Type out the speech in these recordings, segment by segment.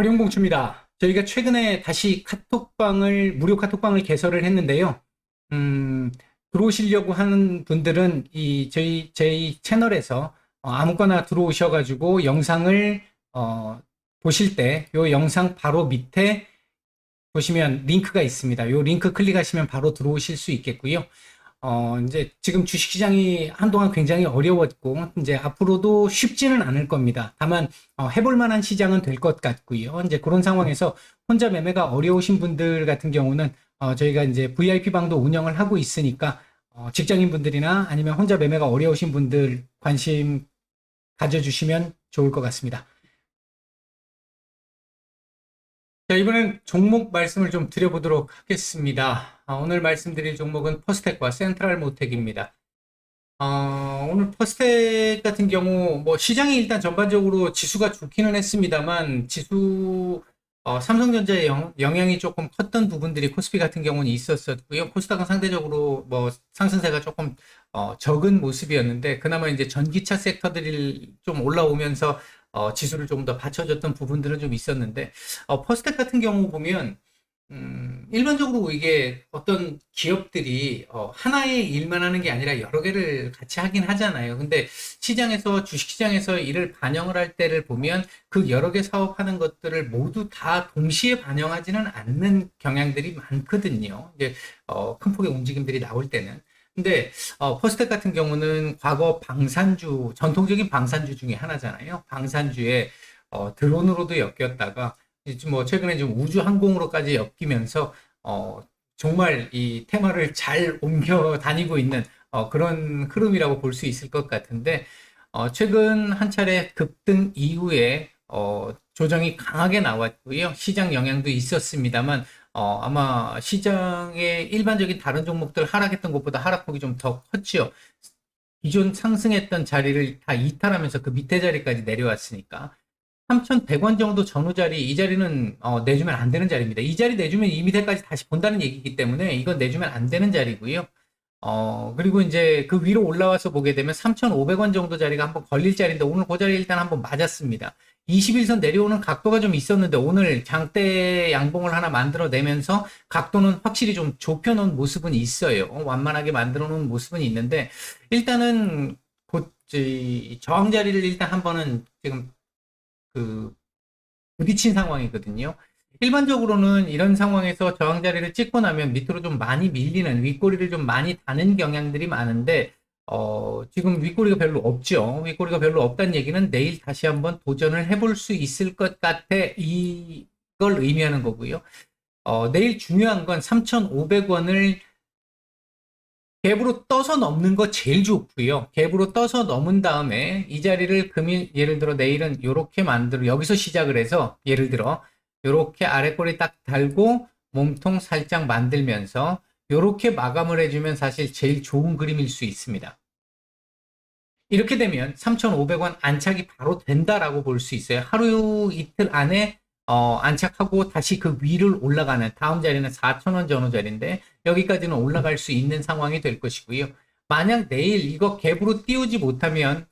어려운공추입니다. 저희가 최근에 다시 무료 카톡방을 개설을 했는데요. 음, 들어오시려고 하는 분들은 저희 채널에서 아무거나 들어오셔가지고 영상을, 어, 보실 때, 요 영상 바로 밑에 보시면 링크가 있습니다. 요 링크 클릭하시면 바로 들어오실 수 있겠고요. 이제 지금 주식시장이 한동안 굉장히 어려웠고, 이제 앞으로도 쉽지는 않을 겁니다. 다만, 해볼 만한 시장은 될 것 같고요. 이제 그런 상황에서 혼자 매매가 어려우신 분들 같은 경우는, 저희가 이제 VIP 방도 운영을 하고 있으니까, 직장인 분들이나 아니면 혼자 매매가 어려우신 분들 관심 가져주시면 좋을 것 같습니다. 자, 이번엔 종목 말씀을 좀 드려보도록 하겠습니다. 오늘 말씀드릴 종목은 퍼스텍과 센트럴 모텍입니다. 오늘 퍼스텍 같은 경우, 뭐, 시장이 일단 전반적으로 지수가 좋기는 했습니다만, 삼성전자의 영향이 조금 컸던 부분들이 코스피 같은 경우는 있었었고요. 코스닥은 상대적으로 뭐, 상승세가 조금, 적은 모습이었는데, 그나마 이제 전기차 섹터들이 좀 올라오면서, 지수를 좀 더 받쳐줬던 부분들은 좀 있었는데, 퍼스텍 같은 경우 보면, 일반적으로 이게 어떤 기업들이 하나의 일만 하는 게 아니라 여러 개를 같이 하긴 하잖아요. 근데 주식시장에서 이를 반영을 할 때를 보면 그 여러 개 사업하는 것들을 모두 다 동시에 반영하지는 않는 경향들이 많거든요. 이제 큰 폭의 움직임들이 나올 때는. 근데 퍼스텍 같은 경우는 과거 전통적인 방산주 중에 하나잖아요. 방산주에 드론으로도 엮였다가 이제 뭐 최근에 좀 우주 항공으로까지 엮이면서 정말 이 테마를 잘 옮겨 다니고 있는 그런 흐름이라고 볼 수 있을 것 같은데 최근 한 차례 급등 이후에 조정이 강하게 나왔고요. 시장 영향도 있었습니다만 아마 시장의 일반적인 다른 종목들 하락했던 것보다 하락폭이 좀 더 컸지요. 기존 상승했던 자리를 다 이탈하면서 그 밑에 자리까지 내려왔으니까 3,100원 정도 전후 자리, 이 자리는 내주면 안 되는 자리입니다. 이 자리 내주면 이 밑에까지 다시 본다는 얘기이기 때문에 이건 내주면 안 되는 자리고요. 그리고 이제 그 위로 올라와서 보게 되면 3,500원 정도 자리가 한번 걸릴 자리인데 오늘 그 자리 일단 한번 맞았습니다. 21선 내려오는 각도가 좀 있었는데 오늘 장대 양봉을 하나 만들어내면서 각도는 확실히 좀 좁혀놓은 모습은 있어요. 완만하게 만들어 놓은 모습은 있는데 일단은 곧 저항 자리를 일단 한번은 지금 그 부딪힌 상황이거든요. 일반적으로는 이런 상황에서 저항 자리를 찍고 나면 밑으로 좀 많이 밀리는 윗꼬리를 좀 많이 다는 경향들이 많은데 지금 윗꼬리가 별로 없죠. 윗꼬리가 별로 없다는 얘기는 내일 다시 한번 도전을 해볼 수 있을 것 같아 이걸 의미하는 거고요. 내일 중요한 건 3,500원을 갭으로 떠서 넘는 거 제일 좋고요. 갭으로 떠서 넘은 다음에 이 자리를 예를 들어 내일은 이렇게 여기서 시작을 해서 예를 들어 이렇게 아랫꼬리 딱 달고 몸통 살짝 만들면서 이렇게 마감을 해주면 사실 제일 좋은 그림일 수 있습니다. 이렇게 되면 3,500원 안착이 바로 된다라고 볼 수 있어요. 하루 이틀 안에 안착하고 다시 그 위를 올라가는 다음 자리는 4,000원 전후 자리인데 여기까지는 올라갈 수 있는 상황이 될 것이고요. 만약 내일 이거 갭으로 띄우지 못하면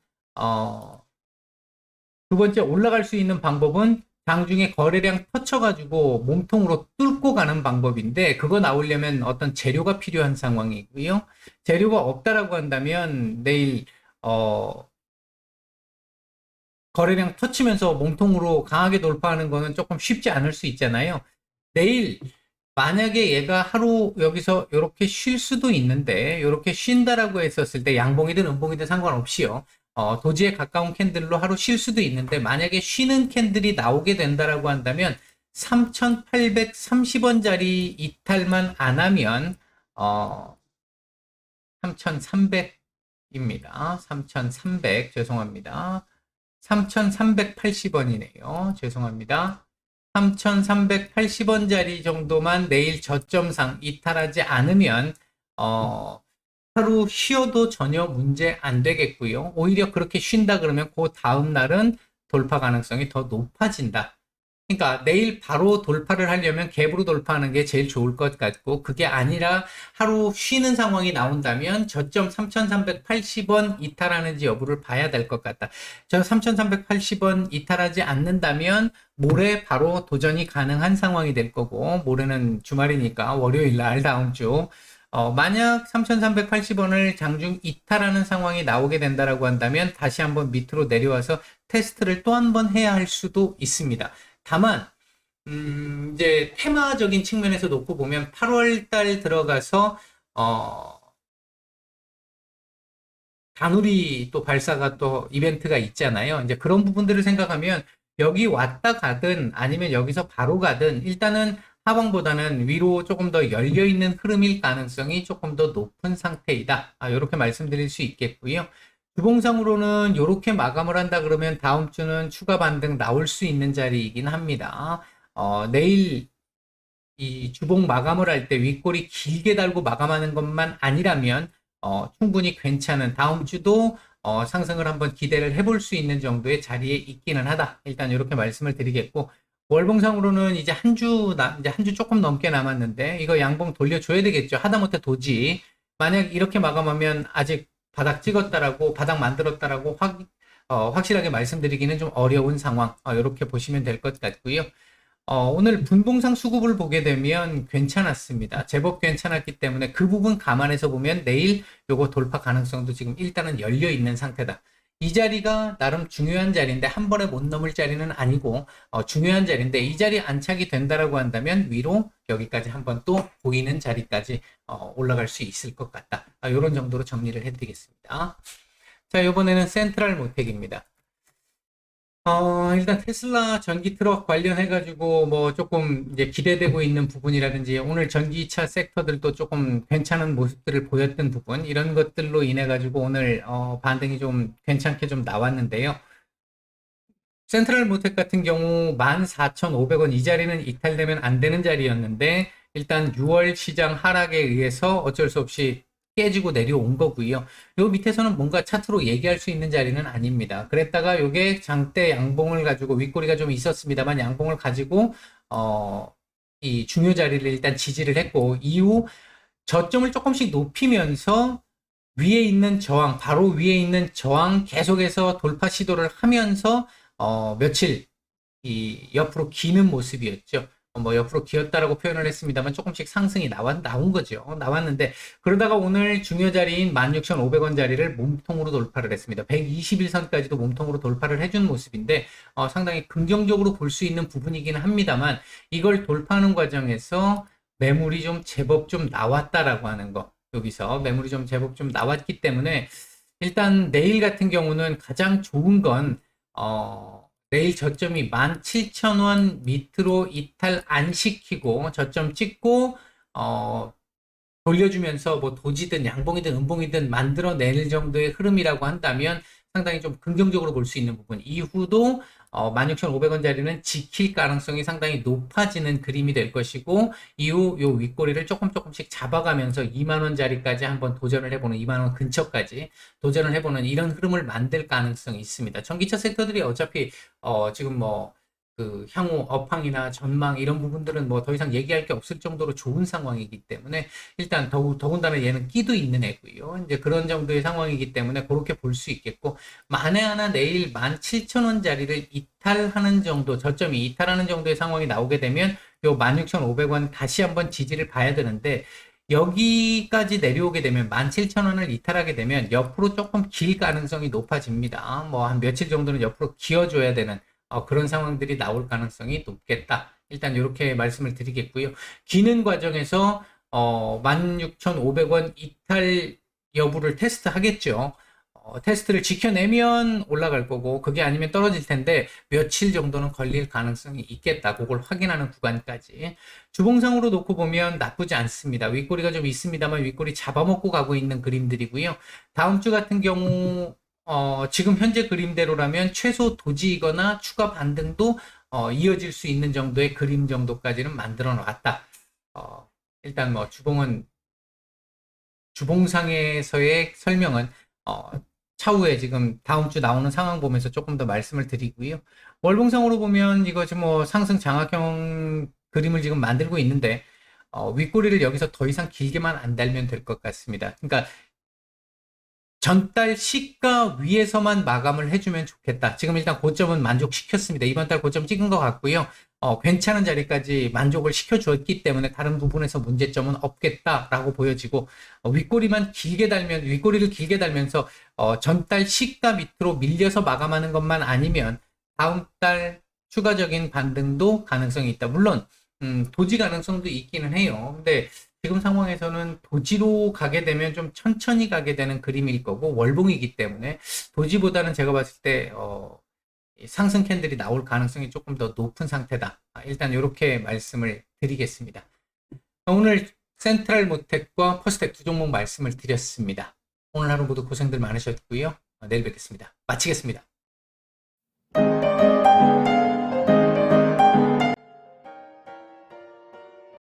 두 번째 올라갈 수 있는 방법은 장중에 거래량 터쳐가지고 몸통으로 뚫고 가는 방법인데 그거 나오려면 어떤 재료가 필요한 상황이고요. 재료가 없다라고 한다면 내일 거래량 터치면서 몸통으로 강하게 돌파하는 거는 조금 쉽지 않을 수 있잖아요. 내일 만약에 얘가 하루 여기서 이렇게 쉴 수도 있는데 이렇게 쉰다라고 했었을 때 양봉이든 음봉이든 상관없이요. 도지에 가까운 캔들로 하루 쉴 수도 있는데 만약에 쉬는 캔들이 나오게 된다라고 한다면 3,830원짜리 이탈만 안 하면 3,300입니다. 3,300 죄송합니다. 3,380원이네요. 죄송합니다. 3,380원짜리 정도만 내일 저점상 이탈하지 않으면 하루 쉬어도 전혀 문제 안 되겠고요. 오히려 그렇게 쉰다 그러면 그 다음 날은 돌파 가능성이 더 높아진다. 그러니까 내일 바로 돌파를 하려면 갭으로 돌파하는 게 제일 좋을 것 같고, 그게 아니라 하루 쉬는 상황이 나온다면 저점 3,380원 이탈하는지 여부를 봐야 될 것 같다. 저 3,380원 이탈하지 않는다면 모레 바로 도전이 가능한 상황이 될 거고, 모레는 주말이니까 월요일 날 다음 주 만약 3,380원을 장중 이탈하는 상황이 나오게 된다라고 한다면 다시 한번 밑으로 내려와서 테스트를 또 한 번 해야 할 수도 있습니다. 다만 이제 테마적인 측면에서 놓고 보면 8월 달 들어가서 다누리 또 발사가 또 이벤트가 있잖아요. 이제 그런 부분들을 생각하면 여기 왔다 가든 아니면 여기서 바로 가든 일단은 하방보다는 위로 조금 더 열려 있는 흐름일 가능성이 조금 더 높은 상태이다. 이렇게 말씀드릴 수 있겠고요. 주봉상으로는 이렇게 마감을 한다 그러면 다음 주는 추가 반등 나올 수 있는 자리이긴 합니다. 내일 이 주봉 마감을 할 때 윗꼬리 길게 달고 마감하는 것만 아니라면 충분히 괜찮은 다음 주도 상승을 한번 기대를 해볼 수 있는 정도의 자리에 있기는 하다. 일단 이렇게 말씀을 드리겠고, 월봉상으로는 이제 이제 한 주 조금 넘게 남았는데 이거 양봉 돌려줘야 되겠죠. 하다못해 도지. 만약 이렇게 마감하면 아직 바닥 찍었다라고 바닥 만들었다라고 확실하게 말씀드리기는 좀 어려운 상황. 이렇게 보시면 될 것 같고요. 오늘 분봉상 수급을 보게 되면 괜찮았습니다. 제법 괜찮았기 때문에 그 부분 감안해서 보면 내일 요거 돌파 가능성도 지금 일단은 열려 있는 상태다. 이 자리가 나름 중요한 자리인데 한 번에 못 넘을 자리는 아니고 중요한 자리인데 이 자리 안착이 된다라고 한다면 위로 여기까지 한번 또 보이는 자리까지 올라갈 수 있을 것 같다. 이런 정도로 정리를 해드리겠습니다. 자, 이번에는 센트럴 모텍입니다. 일단 테슬라 전기 트럭 관련해가지고 뭐 조금 이제 기대되고 있는 부분이라든지 오늘 전기차 섹터들도 조금 괜찮은 모습들을 보였던 부분 이런 것들로 인해가지고 오늘 반등이 좀 괜찮게 좀 나왔는데요. 센트럴 모텍 같은 경우 14,500원 이 자리는 이탈되면 안 되는 자리였는데 일단 6월 시장 하락에 의해서 어쩔 수 없이 깨지고 내려온 거고요. 요 밑에서는 뭔가 차트로 얘기할 수 있는 자리는 아닙니다. 그랬다가 요게 장대 양봉을 가지고 윗꼬리가 좀 있었습니다만 양봉을 가지고 이 중요 자리를 일단 지지를 했고 이후 저점을 조금씩 높이면서 위에 있는 저항, 바로 위에 있는 저항 계속해서 돌파 시도를 하면서 며칠 이 옆으로 기는 모습이었죠. 뭐 옆으로 기었다라고 표현을 했습니다만 조금씩 상승이 나온 거죠. 나왔는데 그러다가 오늘 중요 자리인 16,500원 자리를 몸통으로 돌파를 했습니다. 121선까지도 몸통으로 돌파를 해준 모습인데 상당히 긍정적으로 볼 수 있는 부분이긴 합니다만 이걸 돌파하는 과정에서 매물이 좀 제법 좀 나왔다라고 하는 거. 여기서 매물이 좀 제법 좀 나왔기 때문에 일단 내일 같은 경우는 가장 좋은 건 내일 저점이 17,000원 밑으로 이탈 안 시키고 저점 찍고 돌려주면서 뭐 도지든 양봉이든 음봉이든 만들어낼 정도의 흐름이라고 한다면 상당히 좀 긍정적으로 볼 수 있는 부분 이후도 16,500원 자리는 지킬 가능성이 상당히 높아지는 그림이 될 것이고 이후 요 윗꼬리를 조금씩 잡아가면서 2만원 자리까지 한번 도전을 해보는 2만원 근처까지 도전을 해보는 이런 흐름을 만들 가능성이 있습니다. 전기차 섹터들이 어차피 지금 뭐 그 향후 업황이나 전망 이런 부분들은 뭐 더 이상 얘기할 게 없을 정도로 좋은 상황이기 때문에 일단 더군다나 얘는 끼도 있는 애고요. 이제 그런 정도의 상황이기 때문에 그렇게 볼 수 있겠고 만에 하나 내일 17,000원 자리를 이탈하는 정도 저점이 이탈하는 정도의 상황이 나오게 되면 요 16,500원 다시 한번 지지를 봐야 되는데 여기까지 내려오게 되면 17,000원을 이탈하게 되면 옆으로 조금 길 가능성이 높아집니다. 뭐 한 며칠 정도는 옆으로 기어줘야 되는 그런 상황들이 나올 가능성이 높겠다. 일단 이렇게 말씀을 드리겠고요. 기는 과정에서 16,500원 이탈 여부를 테스트 하겠죠. 테스트를 지켜내면 올라갈 거고 그게 아니면 떨어질 텐데 며칠 정도는 걸릴 가능성이 있겠다. 그걸 확인하는 구간까지. 주봉상으로 놓고 보면 나쁘지 않습니다. 윗꼬리가 좀 있습니다만 윗꼬리 잡아먹고 가고 있는 그림들이고요. 다음 주 같은 경우 지금 현재 그림대로라면 최소 도지이거나 추가 반등도 이어질 수 있는 정도의 그림 정도까지는 만들어 놨다. 일단 뭐 주봉상에서의 설명은 차후에 지금 다음 주 나오는 상황 보면서 조금 더 말씀을 드리고요. 월봉상으로 보면 이거 지금 뭐 상승 장악형 그림을 지금 만들고 있는데 윗꼬리를 여기서 더 이상 길게만 안 달면 될 것 같습니다. 그러니까 전달 시가 위에서만 마감을 해주면 좋겠다. 지금 일단 고점은 만족시켰습니다. 이번 달 고점 찍은 것 같고요. 괜찮은 자리까지 만족을 시켜주었기 때문에 다른 부분에서 문제점은 없겠다라고 보여지고, 윗꼬리를 길게 달면서, 전달 시가 밑으로 밀려서 마감하는 것만 아니면, 다음 달 추가적인 반등도 가능성이 있다. 물론, 도지 가능성도 있기는 해요. 근데 지금 상황에서는 도지로 가게 되면 좀 천천히 가게 되는 그림일 거고, 월봉이기 때문에 도지보다는 제가 봤을 때 상승 캔들이 나올 가능성이 조금 더 높은 상태다. 일단 이렇게 말씀을 드리겠습니다. 오늘 센트럴 모텍과 퍼스텍 두 종목 말씀을 드렸습니다. 오늘 하루 모두 고생들 많으셨고요. 내일 뵙겠습니다. 마치겠습니다.